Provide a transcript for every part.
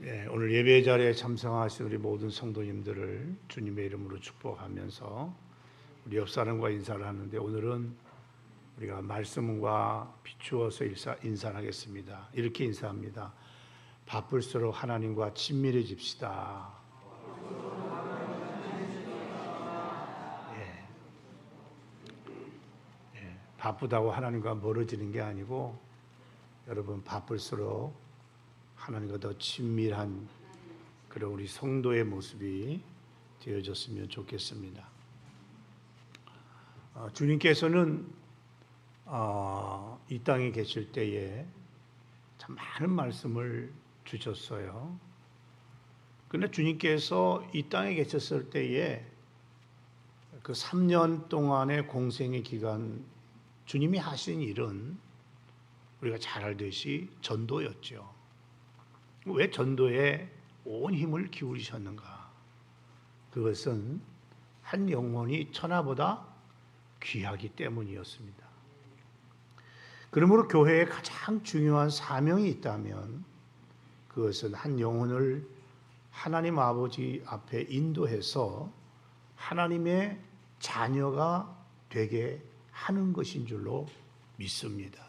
오늘 예배 자리에 참석하신 우리 모든 성도님들을 주님의 이름으로 축복하면서 우리 옆 사람과 인사를 하는데, 오늘은 우리가 말씀과 비추어서 인사하겠습니다. 이렇게 인사합니다. 바쁠수록 하나님과 친밀해집시다. 바쁘다고 하나님과 멀어지는 게 아니고, 여러분 바쁠수록 하나님과 더 친밀한 그런 우리 성도의 모습이 되어졌으면 좋겠습니다. 주님께서는 이 땅에 계실 때에 참 많은 말씀을 주셨어요. 그런데 주님께서 이 땅에 계셨을 때에 그 3년 동안의 공생의 기간, 주님이 하신 일은 우리가 잘 알듯이 전도였죠. 왜 전도에 온 힘을 기울이셨는가? 그것은 한 영혼이 천하보다 귀하기 때문이었습니다. 그러므로 교회에 가장 중요한 사명이 있다면 그것은 한 영혼을 하나님 아버지 앞에 인도해서 하나님의 자녀가 되게 하는 것인 줄로 믿습니다.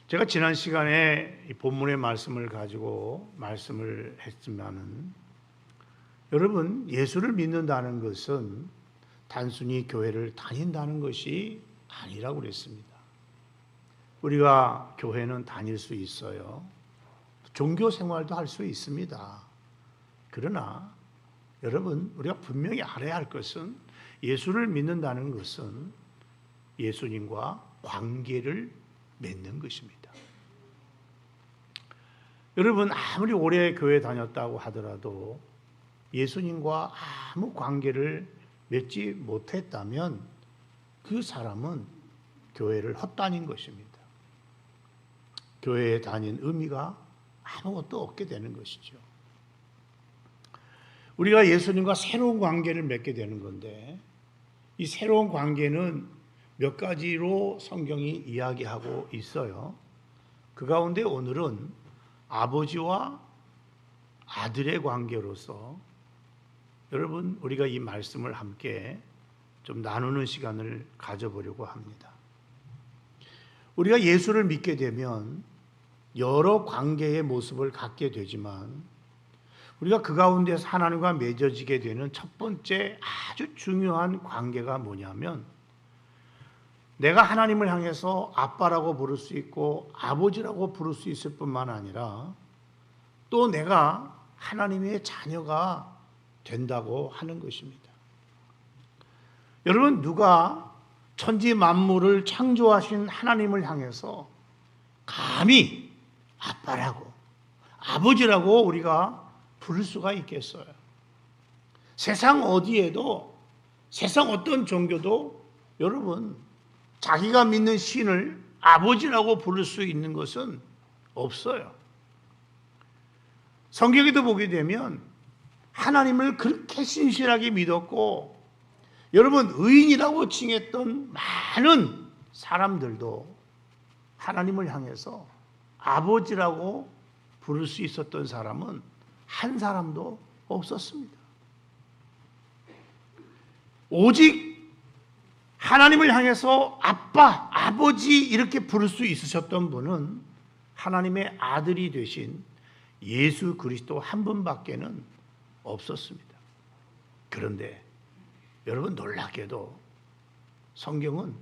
제가 지난 시간에 이 본문의 말씀을 가지고 말씀을 했지만은, 여러분, 예수를 믿는다는 것은 단순히 교회를 다닌다는 것이 아니라고 그랬습니다. 우리가 교회는 다닐 수 있어요. 종교 생활도 할 수 있습니다. 그러나 여러분, 우리가 분명히 알아야 할 것은, 예수를 믿는다는 것은 예수님과 관계를 맺는 것입니다. 여러분, 아무리 오래 교회 다녔다고 하더라도 예수님과 아무 관계를 맺지 못했다면 그 사람은 교회를 헛다닌 것입니다. 교회에 다닌 의미가 아무것도 없게 되는 것이죠. 우리가 예수님과 새로운 관계를 맺게 되는 건데, 이 새로운 관계는 몇 가지로 성경이 이야기하고 있어요. 그 가운데 오늘은 아버지와 아들의 관계로서 여러분, 우리가 이 말씀을 함께 좀 나누는 시간을 가져보려고 합니다. 우리가 예수를 믿게 되면 여러 관계의 모습을 갖게 되지만, 우리가 그 가운데서 하나님과 맺어지게 되는 첫 번째 아주 중요한 관계가 뭐냐면, 내가 하나님을 향해서 아빠라고 부를 수 있고 아버지라고 부를 수 있을 뿐만 아니라 또 내가 하나님의 자녀가 된다고 하는 것입니다. 여러분, 누가 천지 만물을 창조하신 하나님을 향해서 감히 아빠라고 아버지라고 우리가 부를 수가 있겠어요? 세상 어디에도, 세상 어떤 종교도 여러분, 자기가 믿는 신을 아버지라고 부를 수 있는 것은 없어요. 성경에도 보게 되면 하나님을 그렇게 신실하게 믿었고, 여러분, 의인이라고 칭했던 많은 사람들도 하나님을 향해서 아버지라고 부를 수 있었던 사람은 한 사람도 없었습니다. 오직 하나님을 향해서 아빠, 아버지 이렇게 부를 수 있으셨던 분은 하나님의 아들이 되신 예수 그리스도 한 분밖에는 없었습니다. 그런데 여러분, 놀랍게도 성경은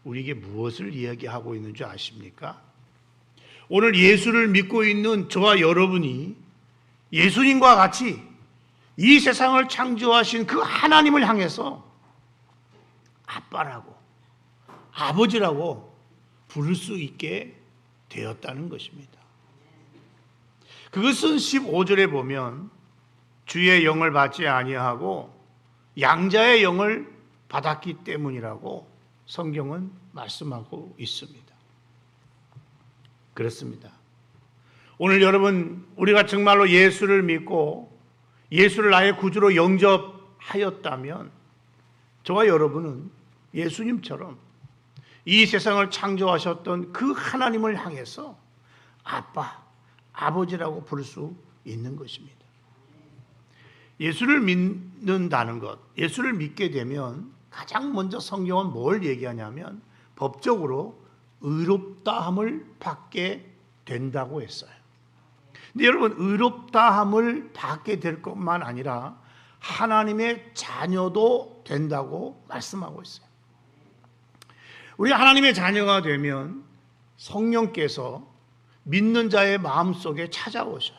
우리에게 무엇을 이야기하고 있는 줄 아십니까? 오늘 예수를 믿고 있는 저와 여러분이 예수님과 같이 이 세상을 창조하신 그 하나님을 향해서 아빠라고 아버지라고 부를 수 있게 되었다는 것입니다. 그것은 15절에 보면 주의 영을 받지 아니하고 양자의 영을 받았기 때문이라고 성경은 말씀하고 있습니다. 그렇습니다. 오늘 여러분, 우리가 정말로 예수를 믿고 예수를 나의 구주로 영접하였다면 저와 여러분은 예수님처럼 이 세상을 창조하셨던 그 하나님을 향해서 아빠, 아버지라고 부를 수 있는 것입니다. 예수를 믿는다는 것, 예수를 믿게 되면 가장 먼저 성경은 뭘 얘기하냐면 법적으로 의롭다함을 받게 된다고 했어요. 근데 여러분, 의롭다함을 받게 될 것만 아니라 하나님의 자녀도 된다고 말씀하고 있어요. 우리 하나님의 자녀가 되면 성령께서 믿는 자의 마음속에 찾아오셔요.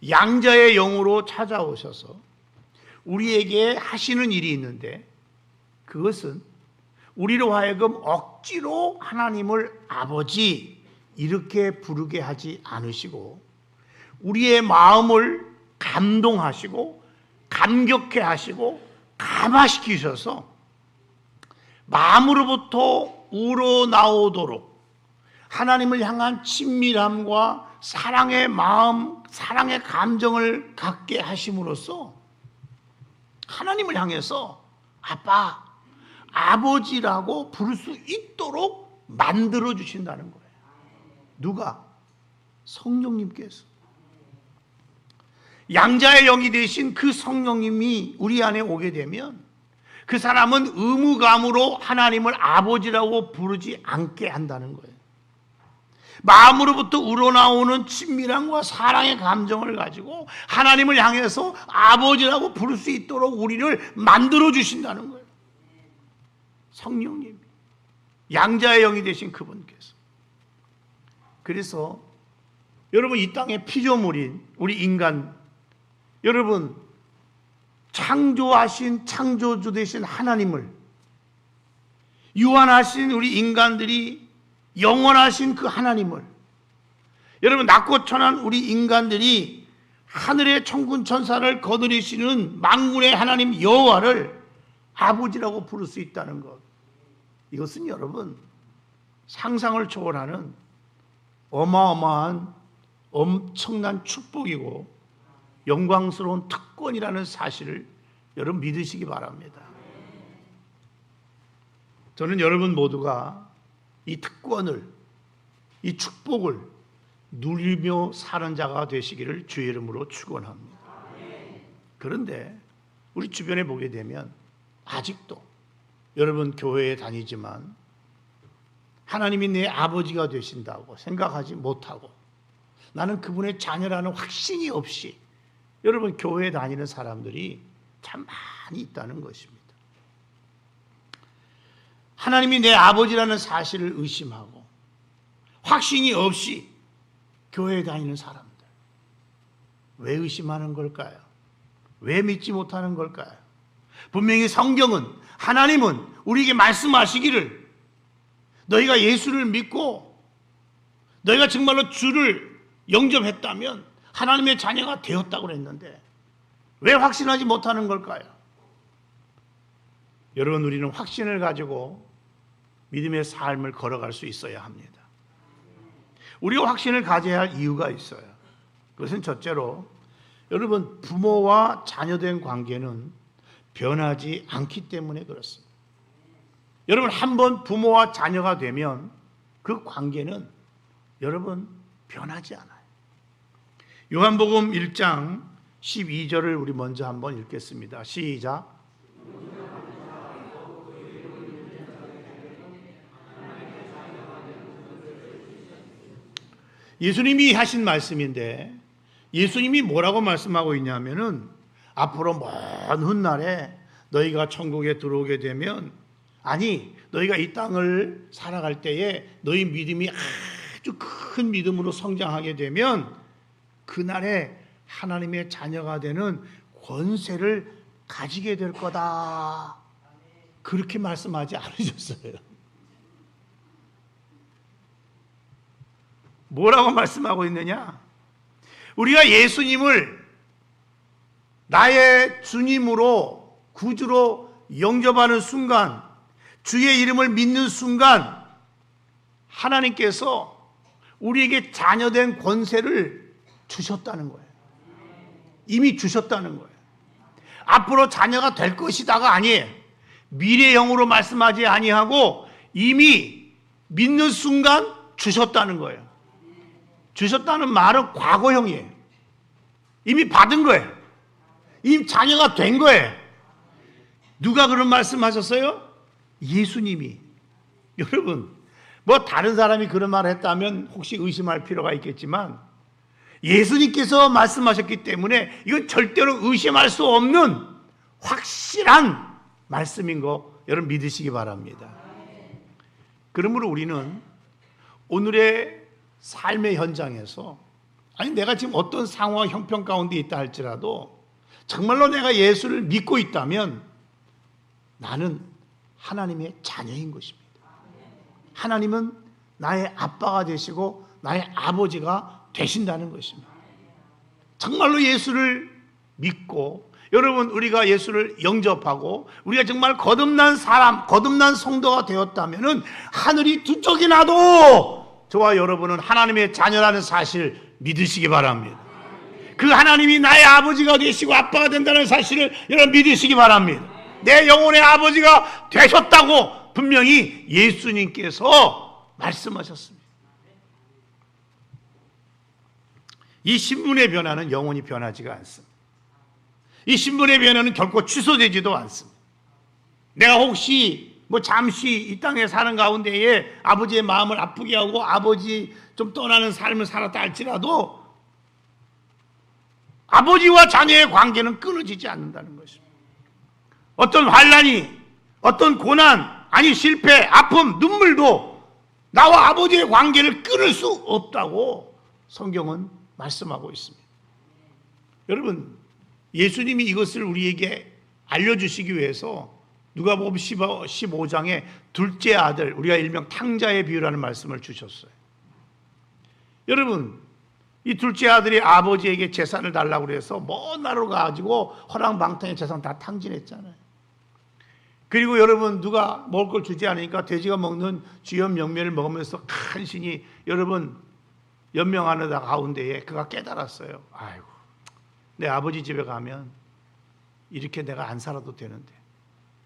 양자의 영으로 찾아오셔서 우리에게 하시는 일이 있는데, 그것은 우리로 하여금 억지로 하나님을 아버지 이렇게 부르게 하지 않으시고 우리의 마음을 감동하시고 감격해 하시고 감화시키셔서 마음으로부터 우러나오도록 하나님을 향한 친밀함과 사랑의 마음, 사랑의 감정을 갖게 하심으로써 하나님을 향해서 아빠, 아버지라고 부를 수 있도록 만들어 주신다는 거예요. 누가? 성령님께서. 양자의 영이 되신 그 성령님이 우리 안에 오게 되면 그 사람은 의무감으로 하나님을 아버지라고 부르지 않게 한다는 거예요. 마음으로부터 우러나오는 친밀함과 사랑의 감정을 가지고 하나님을 향해서 아버지라고 부를 수 있도록 우리를 만들어 주신다는 거예요. 성령님이, 양자의 영이 되신 그분께서. 그래서 여러분, 이 땅의 피조물인 우리 인간, 여러분, 창조하신 창조주 되신 하나님을, 유한하신 우리 인간들이 영원하신 그 하나님을, 여러분, 낮고 천한 우리 인간들이 하늘의 천군 천사를 거느리시는 만군의 하나님 여호와를 아버지라고 부를 수 있다는 것, 이것은 여러분 상상을 초월하는 어마어마한 엄청난 축복이고 영광스러운 특권이라는 사실을 여러분 믿으시기 바랍니다. 저는 여러분 모두가 이 특권을, 이 축복을 누리며 사는 자가 되시기를 주의 이름으로 축원합니다. 그런데 우리 주변에 보게 되면 아직도 여러분 교회에 다니지만 하나님이 내 아버지가 되신다고 생각하지 못하고 나는 그분의 자녀라는 확신이 없이 여러분 교회에 다니는 사람들이 참 많이 있다는 것입니다. 하나님이 내 아버지라는 사실을 의심하고 확신이 없이 교회에 다니는 사람들, 왜 의심하는 걸까요? 왜 믿지 못하는 걸까요? 분명히 성경은, 하나님은 우리에게 말씀하시기를 너희가 예수를 믿고 너희가 정말로 주를 영접했다면 하나님의 자녀가 되었다고 했는데 왜 확신하지 못하는 걸까요? 여러분, 우리는 확신을 가지고 믿음의 삶을 걸어갈 수 있어야 합니다. 우리가 확신을 가져야 할 이유가 있어요. 그것은 첫째로 여러분, 부모와 자녀된 관계는 변하지 않기 때문에 그렇습니다. 여러분, 한번 부모와 자녀가 되면 그 관계는 여러분 변하지 않아요. 요한복음 1장 12절을 우리 먼저 한번 읽겠습니다. 시작. 예수님이 하신 말씀인데 예수님이 뭐라고 말씀하고 있냐면은 앞으로 먼 훗날에 너희가 천국에 들어오게 되면, 아니 너희가 이 땅을 살아갈 때에 너희 믿음이 아주 큰 믿음으로 성장하게 되면 그날에 하나님의 자녀가 되는 권세를 가지게 될 거다, 그렇게 말씀하지 않으셨어요. 뭐라고 말씀하고 있느냐? 우리가 예수님을 나의 주님으로, 구주로 영접하는 순간, 주의 이름을 믿는 순간 하나님께서 우리에게 자녀된 권세를 주셨다는 거예요. 이미 주셨다는 거예요. 앞으로 자녀가 될 것이다가 아니에요. 미래형으로 말씀하지 아니하고 이미 믿는 순간 주셨다는 거예요. 주셨다는 말은 과거형이에요. 이미 받은 거예요. 이미 자녀가 된 거예요. 누가 그런 말씀하셨어요? 예수님이. 여러분, 뭐 다른 사람이 그런 말을 했다면 혹시 의심할 필요가 있겠지만 예수님께서 말씀하셨기 때문에 이건 절대로 의심할 수 없는 확실한 말씀인 거 여러분 믿으시기 바랍니다. 그러므로 우리는 오늘의 삶의 현장에서 아니 내가 지금 어떤 상황 형편 가운데 있다 할지라도 정말로 내가 예수를 믿고 있다면 나는 하나님의 자녀인 것입니다. 하나님은 나의 아빠가 되시고 나의 아버지가 되신다는 것입니다. 정말로 예수를 믿고 여러분 우리가 예수를 영접하고 우리가 정말 거듭난 사람, 거듭난 성도가 되었다면 하늘이 두 쪽이 나도 저와 여러분은 하나님의 자녀라는 사실 믿으시기 바랍니다. 그 하나님이 나의 아버지가 되시고 아빠가 된다는 사실을 여러분 믿으시기 바랍니다. 내 영혼의 아버지가 되셨다고 분명히 예수님께서 말씀하셨습니다. 이 신분의 변화는 영원히 변하지가 않습니다. 이 신분의 변화는 결코 취소되지도 않습니다. 내가 혹시 잠시 이 땅에 사는 가운데에 아버지의 마음을 아프게 하고 아버지 좀 떠나는 삶을 살았다 할지라도 아버지와 자녀의 관계는 끊어지지 않는다는 것입니다. 어떤 환난이, 어떤 고난, 아니 실패, 아픔, 눈물도 나와 아버지의 관계를 끊을 수 없다고 성경은 말씀하고 있습니다. 여러분, 예수님이 이것을 우리에게 알려주시기 위해서 누가복음 15장에 둘째 아들, 우리가 일명 탕자의 비유라는 말씀을 주셨어요. 여러분, 이 둘째 아들이 아버지에게 재산을 달라고 그래서 먼 나라로 가가지고 허랑방탕의 재산 다 탕진했잖아요. 그리고 여러분 누가 먹을 걸 주지 않으니까 돼지가 먹는 쥐염명면을 먹으면서 간신히 여러분 연명하는 가운데에 그가 깨달았어요. 아이고, 내 아버지 집에 가면 이렇게 내가 안 살아도 되는데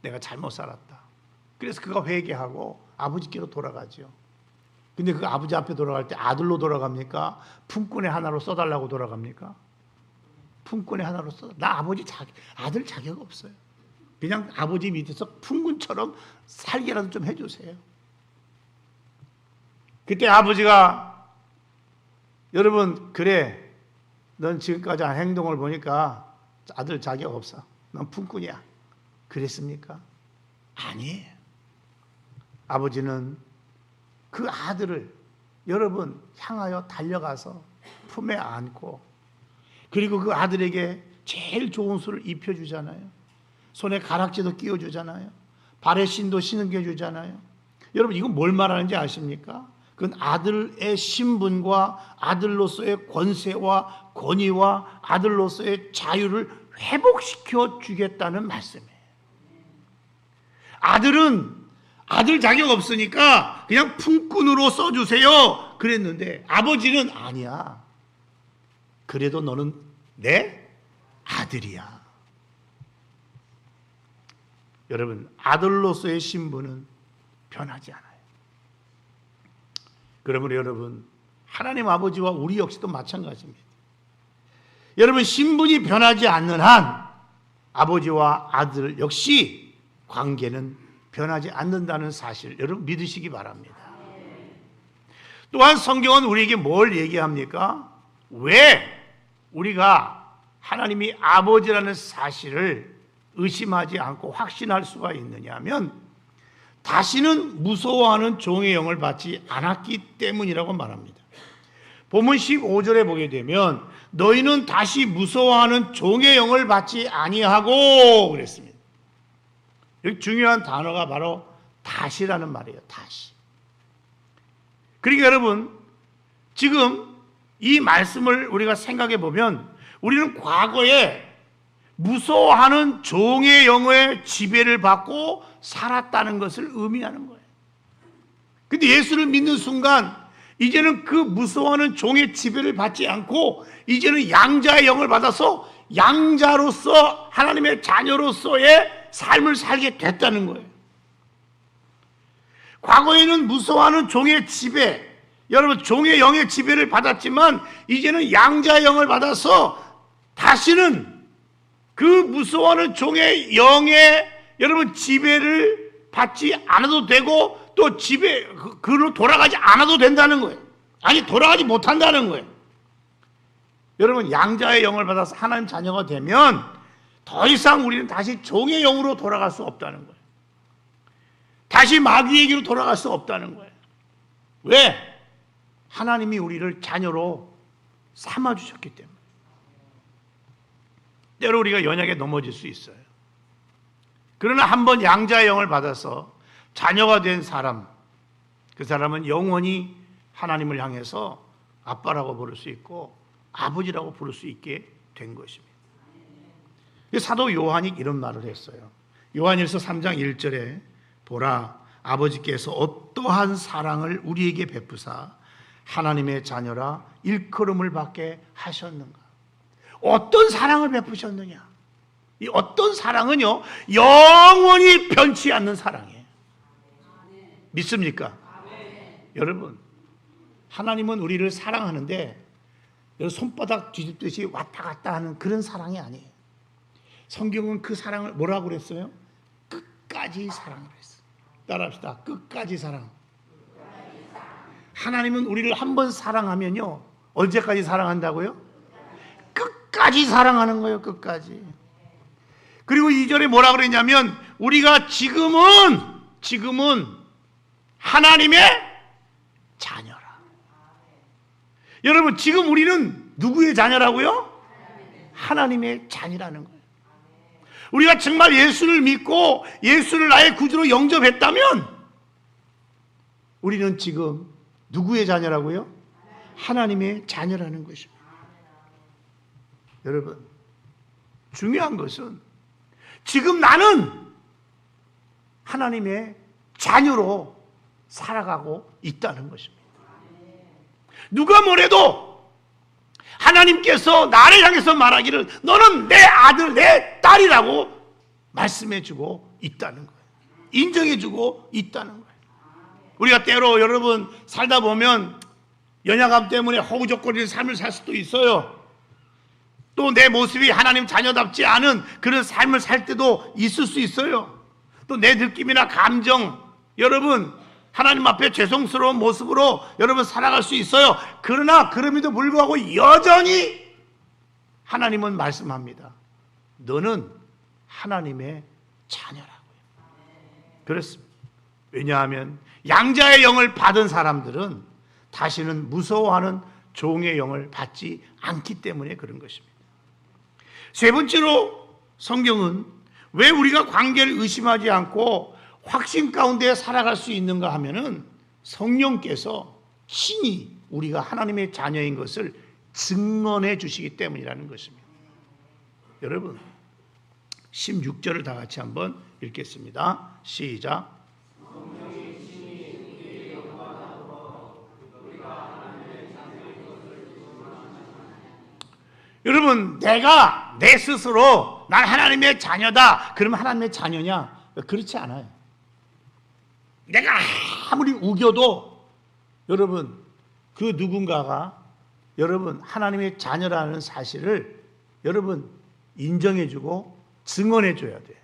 내가 잘못 살았다. 그래서 그가 회개하고 아버지께로 돌아가죠. 근데 그 아버지 앞에 돌아갈 때 아들로 돌아갑니까? 품꾼의 하나로 써달라고 돌아갑니까? 품꾼의 하나로 써달라. 나 아들 자격 없어요. 그냥 아버지 밑에서 품꾼처럼 살게라도 좀 해주세요. 그때 아버지가 여러분 그래 넌 지금까지 한 행동을 보니까 아들 자격 없어. 넌 품꾼이야. 그랬습니까? 아니에요. 아버지는 그 아들을 여러분 향하여 달려가서 품에 안고 그리고 그 아들에게 제일 좋은 술을 입혀주잖아요. 손에 가락지도 끼워주잖아요. 발에 신도 신겨주잖아요. 여러분 이건 뭘 말하는지 아십니까? 그건 아들의 신분과 아들로서의 권세와 권위와 아들로서의 자유를 회복시켜 주겠다는 말씀이에요. 아들은 아들 자격 없으니까 그냥 품꾼으로 써주세요 그랬는데 아버지는 아니야. 그래도 너는 내 아들이야. 여러분 아들로서의 신분은 변하지 않아요. 그러므로 여러분 하나님 아버지와 우리 역시도 마찬가지입니다. 여러분 신분이 변하지 않는 한 아버지와 아들 역시 관계는 변하지 않는다는 사실 여러분 믿으시기 바랍니다. 또한 성경은 우리에게 뭘 얘기합니까? 왜 우리가 하나님이 아버지라는 사실을 의심하지 않고 확신할 수가 있느냐 하면 다시는 무서워하는 종의 영을 받지 않았기 때문이라고 말합니다. 본문 15절에 보게 되면 너희는 다시 무서워하는 종의 영을 받지 아니하고 그랬습니다. 여기 중요한 단어가 바로 다시라는 말이에요. 다시. 그러니까 여러분 지금 이 말씀을 우리가 생각해 보면 우리는 과거에 무서워하는 종의 영의 지배를 받고 살았다는 것을 의미하는 거예요. 근데 예수를 믿는 순간 이제는 그 무서워하는 종의 지배를 받지 않고 이제는 양자의 영을 받아서 양자로서 하나님의 자녀로서의 삶을 살게 됐다는 거예요. 과거에는 무서워하는 종의 지배, 여러분 종의 영의 지배를 받았지만 이제는 양자의 영을 받아서 다시는 그 무서워하는 종의 영의 여러분 지배를 받지 않아도 되고 또 그로 돌아가지 않아도 된다는 거예요. 아니 돌아가지 못한다는 거예요. 여러분 양자의 영을 받아서 하나님 자녀가 되면 더 이상 우리는 다시 종의 영으로 돌아갈 수 없다는 거예요. 다시 마귀에게로 돌아갈 수 없다는 거예요. 왜? 하나님이 우리를 자녀로 삼아주셨기 때문에. 때로 우리가 연약에 넘어질 수 있어요. 그러나 한번 양자의 영을 받아서 자녀가 된 사람, 그 사람은 영원히 하나님을 향해서 아빠라고 부를 수 있고 아버지라고 부를 수 있게 된 것입니다. 사도 요한이 이런 말을 했어요. 요한일서 3장 1절에 보라 아버지께서 어떠한 사랑을 우리에게 베푸사 하나님의 자녀라 일컬음을 받게 하셨는가. 어떤 사랑을 베푸셨느냐. 이 어떤 사랑은요 영원히 변치 않는 사랑이에요. 믿습니까? 여러분 하나님은 우리를 사랑하는데 손바닥 뒤집듯이 왔다 갔다 하는 그런 사랑이 아니에요. 성경은 그 사랑을 뭐라고 그랬어요? 끝까지 사랑을 했어요. 따라합시다. 끝까지 사랑. 하나님은 우리를 한번 사랑하면요 언제까지 사랑한다고요? 끝까지 사랑하는 거예요. 끝까지. 그리고 2절에 뭐라 그랬냐면 우리가 지금은 하나님의 자녀라. 여러분 지금 우리는 누구의 자녀라고요? 하나님의 자녀라는 거예요. 우리가 정말 예수를 믿고 예수를 나의 구주로 영접했다면 우리는 지금 누구의 자녀라고요? 하나님의 자녀라는 것입니다. 여러분 중요한 것은 지금 나는 하나님의 자녀로 살아가고 있다는 것입니다. 누가 뭐래도 하나님께서 나를 향해서 말하기를 너는 내 아들, 내 딸이라고 말씀해주고 있다는 거예요. 인정해주고 있다는 거예요. 우리가 때로 여러분 살다 보면 연약함 때문에 허우적거리는 삶을 살 수도 있어요. 또 내 모습이 하나님 자녀답지 않은 그런 삶을 살 때도 있을 수 있어요. 또 내 느낌이나 감정, 여러분 하나님 앞에 죄송스러운 모습으로 여러분 살아갈 수 있어요. 그러나 그럼에도 불구하고 여전히 하나님은 말씀합니다. 너는 하나님의 자녀라고요. 그렇습니다. 왜냐하면 양자의 영을 받은 사람들은 다시는 무서워하는 종의 영을 받지 않기 때문에 그런 것입니다. 세 번째로 성경은 왜 우리가 관계를 의심하지 않고 확신 가운데 살아갈 수 있는가 하면은 성령께서 친히 우리가 하나님의 자녀인 것을 증언해 주시기 때문이라는 것입니다. 여러분 16절을 다 같이 한번 읽겠습니다. 시작. 여러분 내가 내 스스로 난 하나님의 자녀다 그러면 하나님의 자녀냐? 그렇지 않아요. 내가 아무리 우겨도 여러분 그 누군가가 여러분 하나님의 자녀라는 사실을 여러분 인정해주고 증언해줘야 돼요.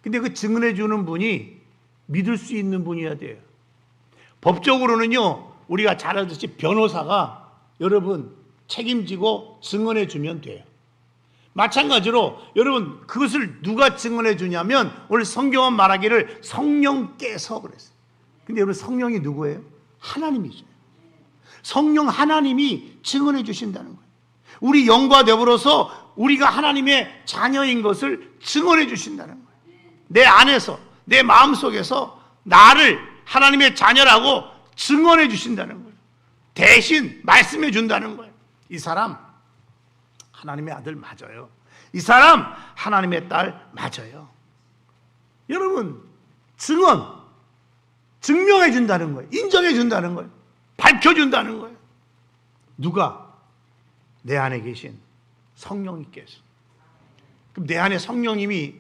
근데 그 증언해주는 분이 믿을 수 있는 분이어야 돼요. 법적으로는요 우리가 잘 알듯이 변호사가 여러분 책임지고 증언해주면 돼요. 마찬가지로 여러분 그것을 누가 증언해 주냐면 오늘 성경은 말하기를 성령께서 그랬어요. 근데 여러분 성령이 누구예요? 하나님이죠. 성령 하나님이 증언해 주신다는 거예요. 우리 영과 더불어서 우리가 하나님의 자녀인 것을 증언해 주신다는 거예요. 내 안에서 내 마음속에서 나를 하나님의 자녀라고 증언해 주신다는 거예요. 대신 말씀해 준다는 거예요. 이 사람 하나님의 아들 맞아요. 이 사람 하나님의 딸 맞아요. 여러분 증명해 준다는 거예요. 인정해 준다는 거예요. 밝혀준다는 거예요. 누가? 내 안에 계신 성령님께서. 그럼 내 안에 성령님이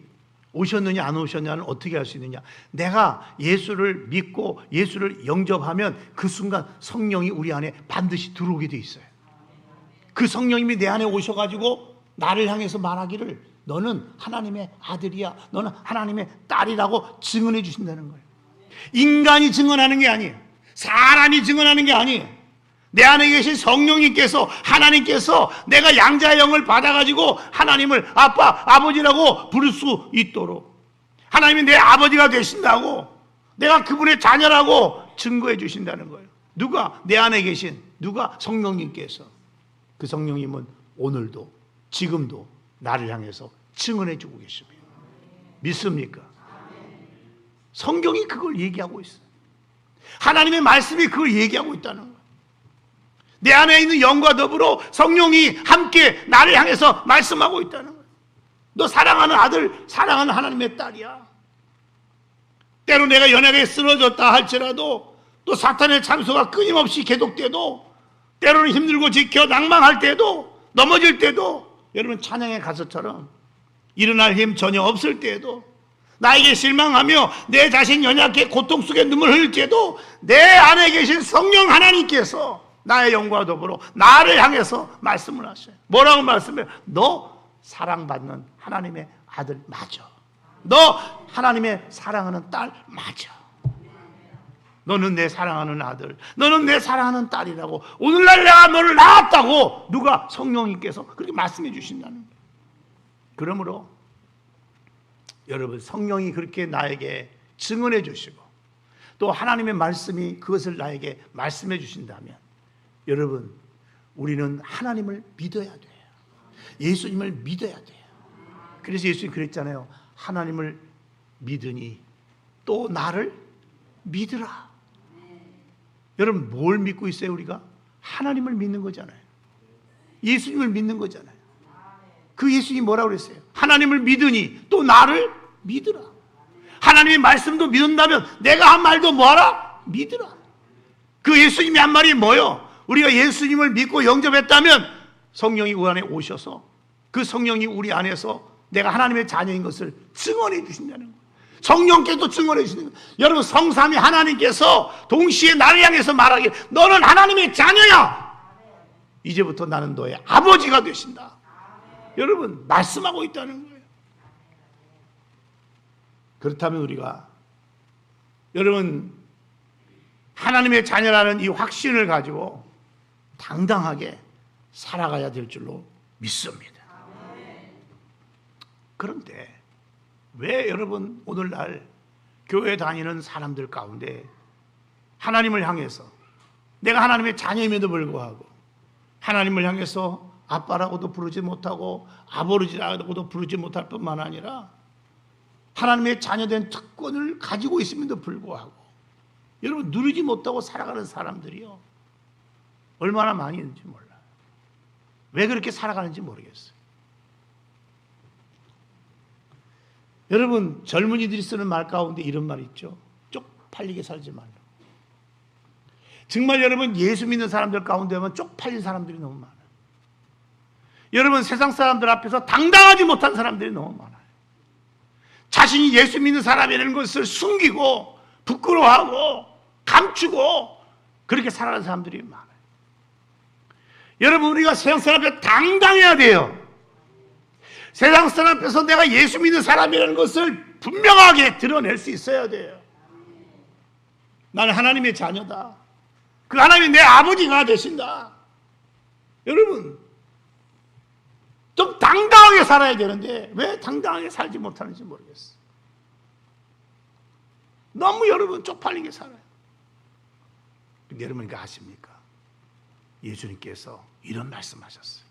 오셨느냐 안 오셨냐는 어떻게 알 수 있느냐? 내가 예수를 믿고 예수를 영접하면 그 순간 성령이 우리 안에 반드시 들어오게 돼 있어요. 그 성령님이 내 안에 오셔가지고 나를 향해서 말하기를 너는 하나님의 아들이야, 너는 하나님의 딸이라고 증언해 주신다는 거예요. 인간이 증언하는 게 아니에요. 사람이 증언하는 게 아니에요. 내 안에 계신 성령님께서, 하나님께서 내가 양자의 영을 받아가지고 하나님을 아빠, 아버지라고 부를 수 있도록 하나님이 내 아버지가 되신다고, 내가 그분의 자녀라고 증거해 주신다는 거예요. 누가? 내 안에 계신 누가? 성령님께서. 그 성령님은 오늘도 지금도 나를 향해서 증언해 주고 계십니다. 믿습니까? 성경이 그걸 얘기하고 있어요. 하나님의 말씀이 그걸 얘기하고 있다는 거예요. 내 안에 있는 영과 더불어 성령이 함께 나를 향해서 말씀하고 있다는 거예요. 너 사랑하는 아들, 사랑하는 하나님의 딸이야. 때로 내가 연약에 쓰러졌다 할지라도, 또 사탄의 참소가 끊임없이 계속돼도, 때로는 힘들고 지켜 낭망할 때도, 넘어질 때도, 여러분 찬양의 가수처럼 일어날 힘 전혀 없을 때에도, 나에게 실망하며 내 자신 연약해 고통 속에 눈물 흘릴 때도 내 안에 계신 성령 하나님께서 나의 영과 더불어 나를 향해서 말씀을 하셔요. 뭐라고 말씀해요? 너 사랑받는 하나님의 아들 맞아. 너 하나님의 사랑하는 딸 맞아. 너는 내 사랑하는 아들, 너는 내 사랑하는 딸이라고, 오늘날 내가 너를 낳았다고 누가? 성령님께서 그렇게 말씀해 주신다는 거예요. 그러므로 여러분, 성령이 그렇게 나에게 증언해 주시고 또 하나님의 말씀이 그것을 나에게 말씀해 주신다면, 여러분, 우리는 하나님을 믿어야 돼요. 예수님을 믿어야 돼요. 그래서 예수님이 그랬잖아요. 하나님을 믿으니 또 나를 믿으라. 여러분, 뭘 믿고 있어요? 우리가 하나님을 믿는 거잖아요. 예수님을 믿는 거잖아요. 그 예수님이 뭐라고 그랬어요? 하나님을 믿으니 또 나를 믿으라. 하나님의 말씀도 믿는다면 내가 한 말도 뭐하라? 믿으라. 그 예수님이 한 말이 뭐요? 우리가 예수님을 믿고 영접했다면 성령이 우리 안에 오셔서 그 성령이 우리 안에서 내가 하나님의 자녀인 것을 증언해 주신다는 거예요. 성령께도 증언해 주시는 거예요. 여러분, 성삼위 하나님께서 동시에 나를 향해서 말하기를 너는 하나님의 자녀야. 이제부터 나는 너의 아버지가 되신다. 여러분, 말씀하고 있다는 거예요. 그렇다면 우리가, 여러분, 하나님의 자녀라는 이 확신을 가지고 당당하게 살아가야 될 줄로 믿습니다. 그런데 왜 여러분 오늘날 교회 다니는 사람들 가운데 하나님을 향해서, 내가 하나님의 자녀임에도 불구하고 하나님을 향해서 아빠라고도 부르지 못하고 아버지라고도 부르지 못할 뿐만 아니라 하나님의 자녀된 특권을 가지고 있음에도 불구하고 여러분 누리지 못하고 살아가는 사람들이요, 얼마나 많이 있는지 몰라요. 왜 그렇게 살아가는지 모르겠어요. 여러분, 젊은이들이 쓰는 말 가운데 이런 말이 있죠. 쪽팔리게 살지 말라. 정말 여러분, 예수 믿는 사람들 가운데 보면 쪽팔린 사람들이 너무 많아요. 여러분, 세상 사람들 앞에서 당당하지 못한 사람들이 너무 많아요. 자신이 예수 믿는 사람이라는 것을 숨기고 부끄러워하고 감추고 그렇게 살아가는 사람들이 많아요. 여러분, 우리가 세상 사람 앞에 당당해야 돼요. 세상 사람 앞에서 내가 예수 믿는 사람이라는 것을 분명하게 드러낼 수 있어야 돼요. 나는 하나님의 자녀다. 그 하나님이 내 아버지가 되신다. 여러분, 좀 당당하게 살아야 되는데 왜 당당하게 살지 못하는지 모르겠어요. 너무 여러분 쪽팔리게 살아요. 근데 여러분 이거 아십니까? 예수님께서 이런 말씀하셨어요.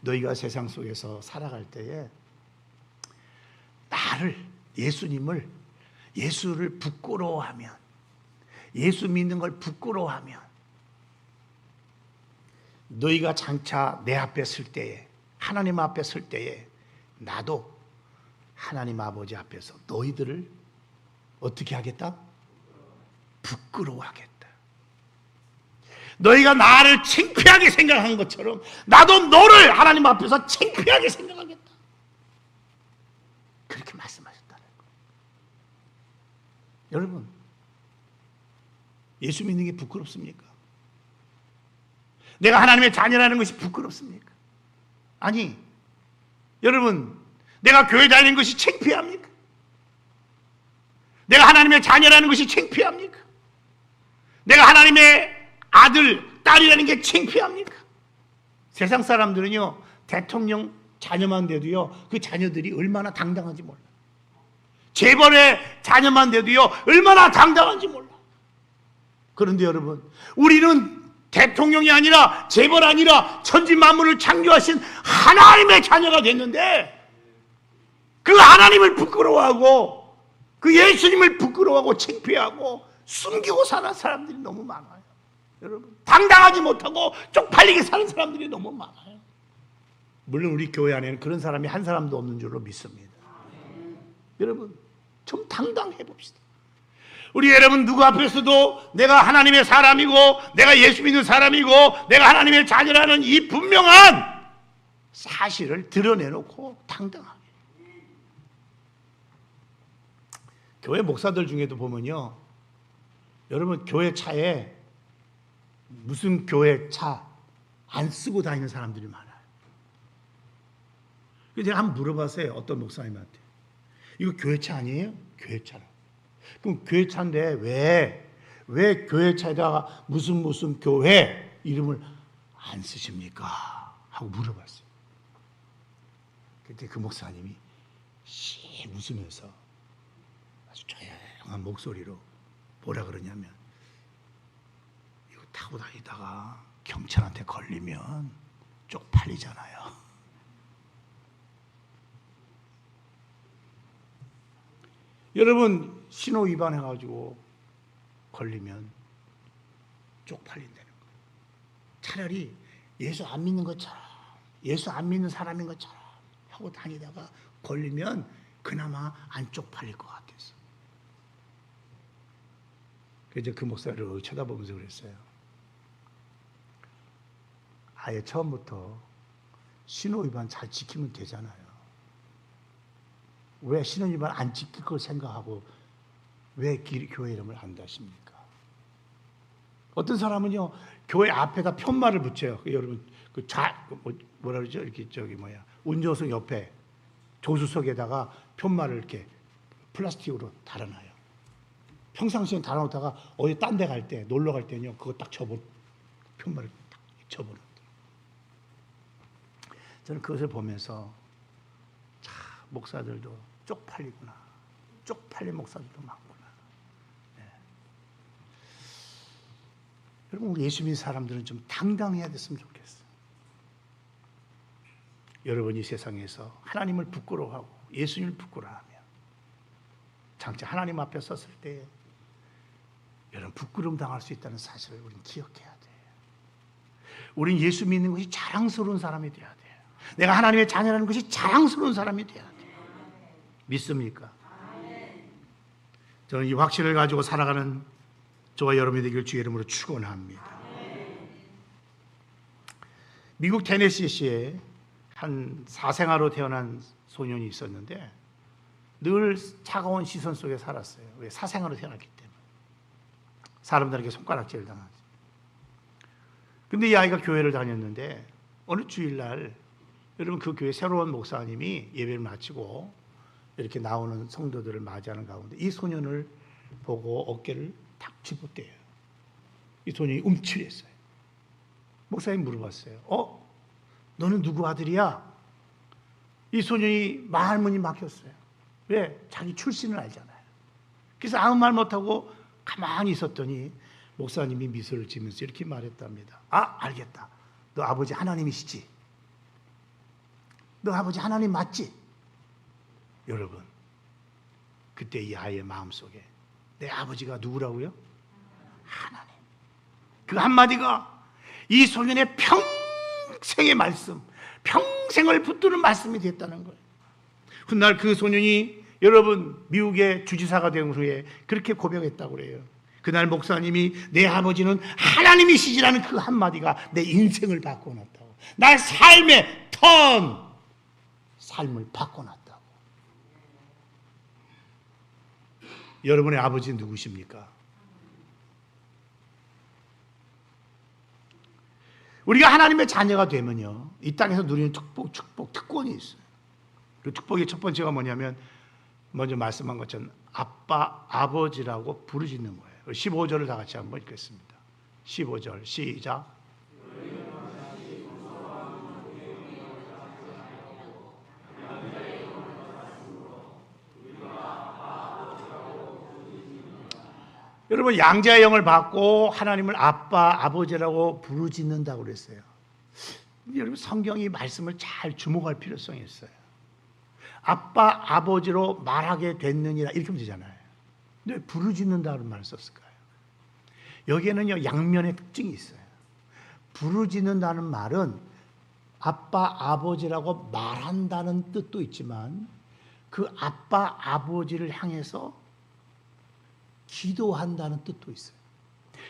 너희가 세상 속에서 살아갈 때에 나를, 예수님을, 예수를 부끄러워하면, 예수 믿는 걸 부끄러워하면 너희가 장차 내 앞에 설 때에, 하나님 앞에 설 때에 나도 하나님 아버지 앞에서 너희들을 어떻게 하겠다? 부끄러워하겠다. 너희가 나를 창피하게 생각한 것처럼 나도 너를 하나님 앞에서 창피하게 생각하겠다. 그렇게 말씀하셨어요. 여러분, 예수 믿는 게 부끄럽습니까? 내가 하나님의 자녀라는 것이 부끄럽습니까? 아니, 여러분, 내가 교회 다니는 것이 창피합니까? 내가 하나님의 자녀라는 것이 창피합니까? 내가 하나님의 아들, 딸이라는 게 창피합니까? 세상 사람들은요, 대통령 자녀만 돼도요, 그 자녀들이 얼마나 당당한지 몰라. 재벌의 자녀만 돼도요, 얼마나 당당한지 몰라. 그런데 여러분, 우리는 대통령이 아니라, 재벌 아니라, 천지 만물을 창조하신 하나님의 자녀가 됐는데, 그 하나님을 부끄러워하고, 그 예수님을 부끄러워하고, 창피하고, 숨기고 사는 사람들이 너무 많아요. 여러분, 당당하지 못하고, 쪽팔리게 사는 사람들이 너무 많아요. 물론 우리 교회 안에는 그런 사람이 한 사람도 없는 줄로 믿습니다. 여러분, 좀 당당해 봅시다. 우리 여러분 누구 앞에서도 내가 하나님의 사람이고, 내가 예수 믿는 사람이고, 내가 하나님의 자녀라는 이 분명한 사실을 드러내놓고 당당하게. 교회 목사들 중에도 보면요, 여러분 교회 차에 무슨 교회 차 안 쓰고 다니는 사람들이 많아요. 그래서 제가 한번 물어봤어요. 어떤 목사님한테. 이거 교회 차 아니에요? 교회 차라. 그럼 교회 차인데 왜 교회 차에다가 무슨 교회 이름을 안 쓰십니까? 하고 물어봤어요. 그때 그 목사님이 씩 웃으면서 아주 조용한 목소리로 뭐라 그러냐면, 이거 타고 다니다가 경찰한테 걸리면 쪽팔리잖아요. 여러분, 신호 위반해가지고 걸리면 쪽팔린다는 거예요. 차라리 예수 안 믿는 것처럼, 예수 안 믿는 사람인 것처럼 하고 다니다가 걸리면 그나마 안 쪽팔릴 것 같아서. 그래서 그 목사를 쳐다보면서 그랬어요. 아예 처음부터 신호 위반 잘 지키면 되잖아요. 왜 신호 위반 안 지킬 걸 생각하고 왜 교회 이름을 안 다십니까? 어떤 사람은요, 교회 앞에다 편말을 붙여요. 여러분, 뭐라 그러죠? 이렇게 운전석 옆에 조수석에다가 편말을 이렇게 플라스틱으로 달아놔요. 평상시엔 달아놓다가 어디 딴 데 갈 때, 놀러 갈 때는요, 그거 딱 편말을 딱 접어놓더라고요. 저는 그것을 보면서, 참, 목사들도 쪽팔리구나. 쪽팔린 목사들도 많구나. 네. 여러분, 우리 예수 믿는 사람들은 좀 당당해야 됐으면 좋겠어요. 여러분이 세상에서 하나님을 부끄러워하고 예수님을 부끄러워하면 장차 하나님 앞에 섰을 때 여러분 부끄러움 당할 수 있다는 사실을 우리는 기억해야 돼요. 우리는 예수 믿는 것이 자랑스러운 사람이 돼야 돼요. 내가 하나님의 자녀라는 것이 자랑스러운 사람이 돼야 돼요. 믿습니까? 저는 이 확신을 가지고 살아가는 저와 여러분이 되길 주의 이름으로 축원합니다. 미국 테네시시에 한 사생아로 태어난 소년이 있었는데 늘 차가운 시선 속에 살았어요. 왜? 사생아로 태어났기 때문에. 사람들에게 손가락질을 당하지. 근데 이 아이가 교회를 다녔는데 어느 주일날 여러분 그 교회 새로운 목사님이 예배를 마치고 이렇게 나오는 성도들을 맞이하는 가운데 이 소년을 보고 어깨를 탁 짚었대요. 이 소년이 움찔했어요. 목사님 물어봤어요. 너는 누구 아들이야? 이 소년이 말문이 막혔어요. 왜? 자기 출신을 알잖아요. 그래서 아무 말 못하고 가만히 있었더니 목사님이 미소를 지으면서 이렇게 말했답니다. 알겠다. 너 아버지 하나님이시지? 너 아버지 하나님 맞지? 여러분, 그때 이 아이의 마음속에 내 아버지가 누구라고요? 하나님. 그 한마디가 이 소년의 평생의 말씀, 평생을 붙드는 말씀이 됐다는 거예요. 훗날 그 소년이 여러분 미국의 주지사가 된 후에 그렇게 고백했다고 그래요. 그날 목사님이 내 아버지는 하나님이시지라는 그 한마디가 내 인생을 바꿔놨다고. 나의 삶의 삶을 바꿔놨다고. 여러분의 아버지 누구십니까? 우리가 하나님의 자녀가 되면요, 이 땅에서 누리는 특권이 있어요. 그 특복의 첫 번째가 뭐냐면, 먼저 말씀한 것처럼 아빠, 아버지라고 부르짖는 거예요. 15절을 다 같이 한번 읽겠습니다. 15절 시작. 여러분, 양자의 영을 받고 하나님을 아빠, 아버지라고 부르짖는다고 그랬어요. 근데 여러분, 성경이 말씀을 잘 주목할 필요성이 있어요. 아빠, 아버지로 말하게 됐느니라 이렇게 하면 되잖아요. 근데 왜 부르짖는다는 말을 썼을까요? 여기에는요, 양면의 특징이 있어요. 부르짖는다는 말은 아빠, 아버지라고 말한다는 뜻도 있지만 그 아빠, 아버지를 향해서 기도한다는 뜻도 있어요.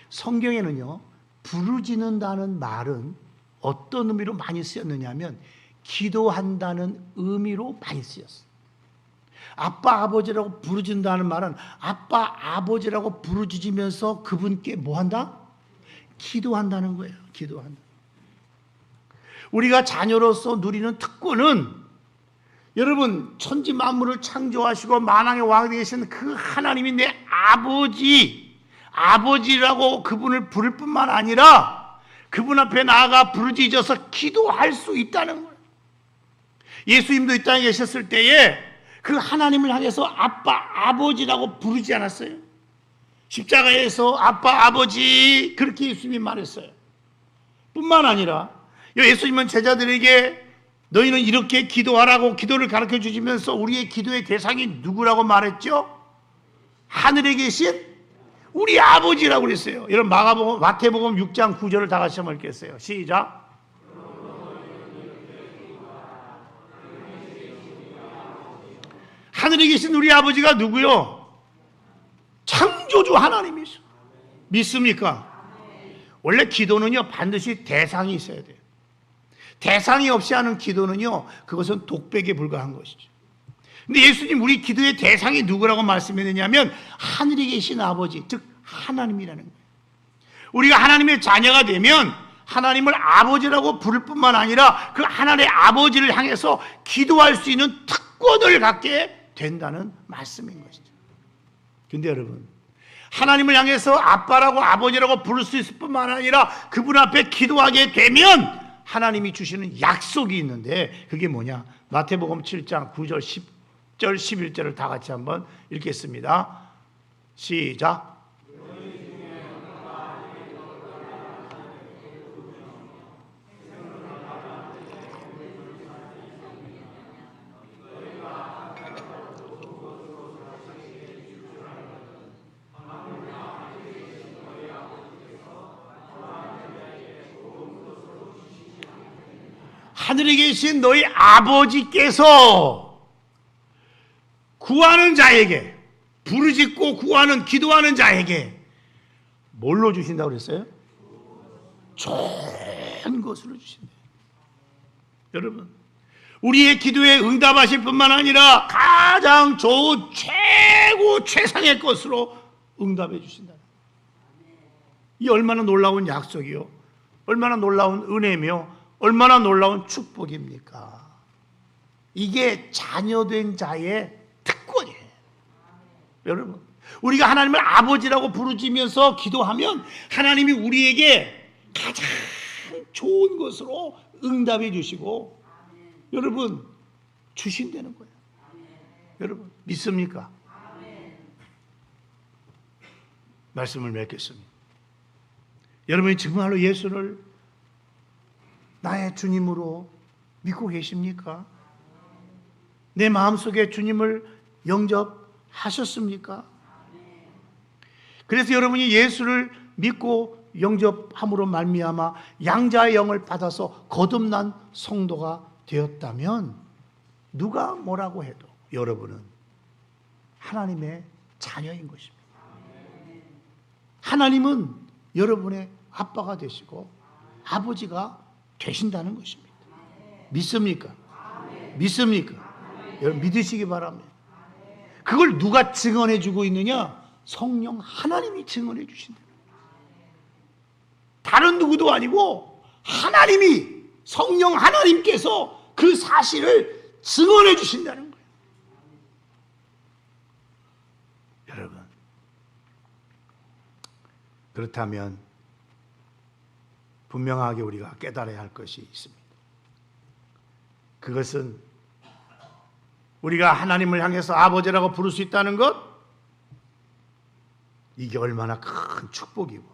성경에는요, 부르짖는다는 말은 어떤 의미로 많이 쓰였느냐 하면 기도한다는 의미로 많이 쓰였어요. 아빠, 아버지라고 부르짖는다는 말은 아빠, 아버지라고 부르짖으면서 그분께 뭐 한다? 기도한다는 거예요. 기도한다. 우리가 자녀로서 누리는 특권은 여러분, 천지 만물을 창조하시고 만왕의 왕이 되신 그 하나님이 내 아버지라고 그분을 부를 뿐만 아니라 그분 앞에 나아가 부르짖어서 기도할 수 있다는 거예요. 예수님도 이 땅에 계셨을 때에 그 하나님을 향해서 아빠, 아버지라고 부르지 않았어요? 십자가에서 아빠, 아버지 그렇게 예수님이 말했어요. 뿐만 아니라 예수님은 제자들에게 너희는 이렇게 기도하라고 기도를 가르쳐 주시면서 우리의 기도의 대상이 누구라고 말했죠? 하늘에 계신 우리 아버지라고 그랬어요. 여러분, 마태복음 6장 9절을 다 같이 한번 읽겠어요. 시작. 하늘에 계신 우리 아버지가 누구요? 창조주 하나님이죠. 믿습니까? 원래 기도는요, 반드시 대상이 있어야 돼요. 대상이 없이 하는 기도는요, 그것은 독백에 불과한 것이죠. 근데 예수님 우리 기도의 대상이 누구라고 말씀했느냐면 하늘에 계신 아버지, 즉 하나님이라는 거예요. 우리가 하나님의 자녀가 되면 하나님을 아버지라고 부를 뿐만 아니라 그 하나님의 아버지를 향해서 기도할 수 있는 특권을 갖게 된다는 말씀인 것이죠. 근데 여러분, 하나님을 향해서 아빠라고 아버지라고 부를 수 있을 뿐만 아니라 그분 앞에 기도하게 되면 하나님이 주시는 약속이 있는데 그게 뭐냐? 마태복음 7장 9절 10절 11절을 다 같이 한번 읽겠습니다. 시작. 하늘에 계신 너희 아버지께서 구하는 자에게, 부르짖고 구하는 기도하는 자에게 뭘로 주신다고 그랬어요? 좋은 것으로 주신다. 여러분, 우리의 기도에 응답하실 뿐만 아니라 가장 좋은 최고 최상의 것으로 응답해 주신다. 이 얼마나 놀라운 약속이요, 얼마나 놀라운 은혜며 얼마나 놀라운 축복입니까? 이게 자녀된 자의 특권이에요. 여러분, 우리가 하나님을 아버지라고 부르짖으면서 기도하면 하나님이 우리에게 가장 좋은 것으로 응답해 주시고 여러분 주신다는 거예요. 여러분 믿습니까? 말씀을 맺겠습니다. 여러분이 정말로 예수를 나의 주님으로 믿고 계십니까? 내 마음속에 주님을 영접하셨습니까? 그래서 여러분이 예수를 믿고 영접함으로 말미암아 양자의 영을 받아서 거듭난 성도가 되었다면 누가 뭐라고 해도 여러분은 하나님의 자녀인 것입니다. 하나님은 여러분의 아빠가 되시고 아버지가 되신다는 것입니다. 믿습니까? 믿습니까? 여러분 믿으시기 바랍니다. 그걸 누가 증언해 주고 있느냐? 성령 하나님이 증언해 주신다. 다른 누구도 아니고 하나님이, 성령 하나님께서 그 사실을 증언해 주신다는 거예요. 여러분, 그렇다면 분명하게 우리가 깨달아야 할 것이 있습니다. 그것은 우리가 하나님을 향해서 아버지라고 부를 수 있다는 것, 이게 얼마나 큰 축복이고,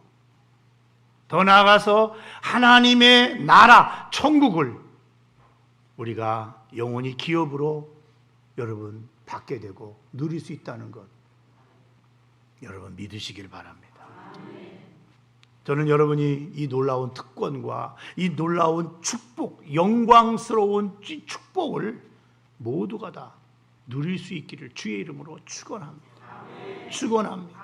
더 나아가서 하나님의 나라, 천국을 우리가 영원히 기업으로 여러분 받게 되고 누릴 수 있다는 것, 여러분 믿으시길 바랍니다. 저는 여러분이 이 놀라운 특권과 이 놀라운 축복, 영광스러운 이 축복을 모두가 다 누릴 수 있기를 주의 이름으로 축원합니다. 축원합니다.